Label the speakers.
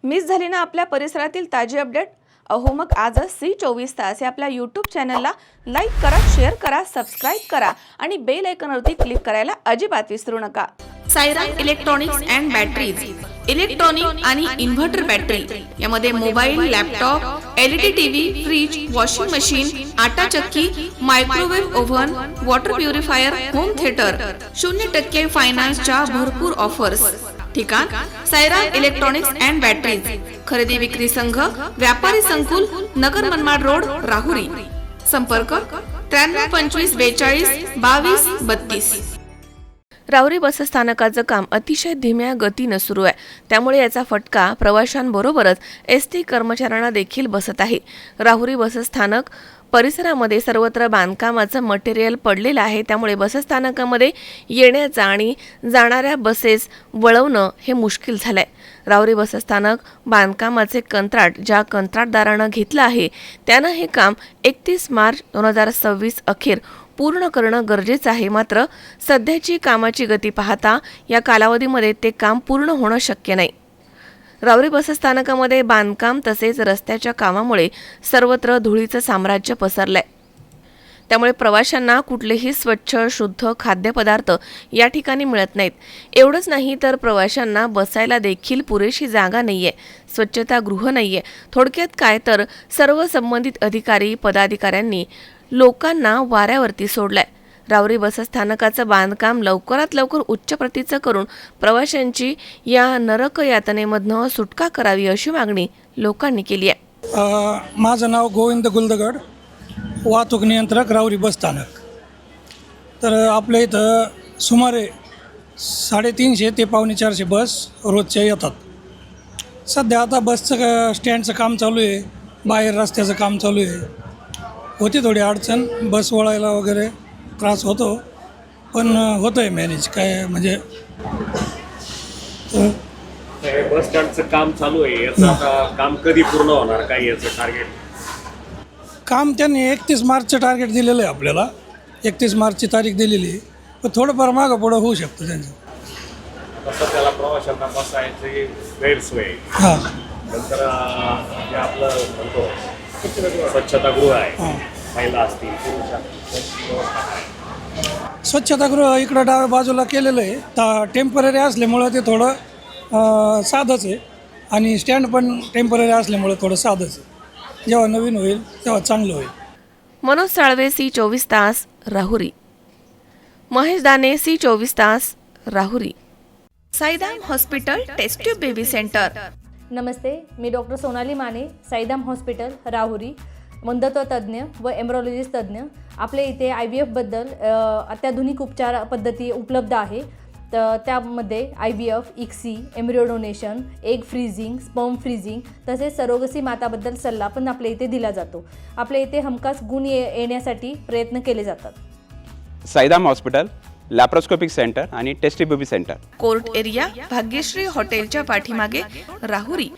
Speaker 1: Miss झाली ना आपल्या परिसरातील ताजी अपडेट? अहो मग आजच C24 तास या आपल्या यूट्यूब चॅनलला लाईक करा, शेअर करा, सबस्क्राईब करा आणि बेल आयकॉनवरती क्लिक करायला अजिबात विसरू नका. Siren electronics and batteries, electronic आणि इन्व्हर्टर बॅटरी यामध्ये mobile, laptop, LED TV, fridge, washing machine, आटा चक्की, microwave oven, water purifier, home theatre, 0% फायनान्सच्या भरपूर ऑफर्स. ठिकाण सायरन इलेक्ट्रॉनिक्स अँड बॅटरीज, खरेदी विक्री संघ, व्यापारी संकुल, नगर मनमाड रोड, राहुरी. संपर्क 93 45 42 22 32. राहुरी बसस्थानकाचं काम अतिशय धीम्या गतीनं सुरू आहे, त्यामुळे याचा फटका प्रवाशांबरोबरच ST कर्मचाऱ्यांना देखील बसत आहे. राहुरी बसस्थानक परिसरामध्ये सर्वत्र बांधकामाचं मटेरियल पडलेलं आहे, त्यामुळे बसस्थानकामध्ये येण्याचा आणि जाणाऱ्या बसेस वळवणं हे मुश्किल झालंय. राहुरी बसस्थानक बांधकामाचे कंत्राट ज्या कंत्राटदारानं घेतलं आहे त्यानं हे काम 31 मार्च 2026 अखेर पूर्ण करणं गरजेचं आहे. मात्र सध्याची कामाची गती पाहता या कालावधीमध्ये ते काम पूर्ण होणं शक्य नाही. राहुरी बसस्थानकामध्ये बांधकाम तसेच रस्त्याच्या कामामुळे सर्वत्र धुळीचं साम्राज्य पसरलंय. त्यामुळे प्रवाशांना कुठलेही स्वच्छ शुद्ध खाद्यपदार्थ या ठिकाणी मिळत नाहीत. एवढंच नाही तर प्रवाशांना बसायला देखील पुरेशी जागा नाहीये, स्वच्छतागृह नाहीये. थोडक्यात काय तर सर्व संबंधित अधिकारी पदाधिकाऱ्यांनी लोकांना वाऱ्यावरती सोडलाय. राहुरी बसस्थानकाचं बांधकाम लवकरात लवकर उच्च प्रतीचं करून प्रवाशांची या नरक यातनेमधनं सुटका करावी अशी मागणी लोकांनी केली आहे.
Speaker 2: माझं नाव गोविंद गुलदगड, वाहतूक नियंत्रक, राहुरी बसस्थानक. तर आपल्या इथं सुमारे 350 ते 450 बस रोजच्या येतात. सध्या आता बसचं स्टँडचं काम चालू आहे, बाहेर रस्त्याचं काम चालू आहे. होती थोडी अडचण, बस वळायला वगैरे त्रास होतो, पण होतं आहे मॅनेज. काय म्हणजे
Speaker 3: बस स्टँडचं काम चालू आहे, याचं आता काम कधी पूर्ण होणार, काय याचं टार्गेट?
Speaker 2: काम त्यांनी 31 मार्चचं टार्गेट दिलेलं आहे आपल्याला. 31 मार्चची तारीख दिलेली आहे, पण थोडंफार मागं पुढं होऊ शकतं त्यांचं.
Speaker 3: तसं त्याला प्रवाशांना बसायची गैरसोय आहे.
Speaker 2: हां
Speaker 3: नंतर जे आपलं म्हणतो स्वच्छतागृह आहे, महिला असतील,
Speaker 2: स्वच्छतागृह इकडं डाव्या बाजूला केलेलं आहे. टेम्पररी असल्यामुळं ते थोडं साधंच आहे आणि स्टँड पण टेम्पररी असल्यामुळं थोडं साधंच आहे. जेव्हा नवीन होईल तेव्हा चांगलं होईल.
Speaker 1: मनोज साळवे, C24 तास, राहुरी. महेश दाने, C24 तास, Rahuri. Saidham hospital test tube baby centre.
Speaker 4: नमस्ते, मी डॉक्टर सोनाली माने, साईदाम हॉस्पिटल, राहुरी, मंदत्व तज्ज्ञ व एम्ब्रॉलॉजिस्ट तज्ज्ञ. आपल्या इथे IVF-बद्दल अत्याधुनिक उपचार पद्धती उपलब्ध आहे. तर त्यामध्ये IVF, ICSI, embryo donation, egg freezing, sperm freezing तसेच सरोगसी माताबद्दल सल्ला पण आपल्या इथे दिला जातो. आपल्या इथे हमखास गुण येण्यासाठी प्रयत्न केले जातात.
Speaker 5: साईदाम हॉस्पिटल, लॅप्रोस्कोपिक सेंटर आणि test baby centre.
Speaker 1: Court area, Bhagyashree हॉटेलच्या पाठीमागे, राहुरी.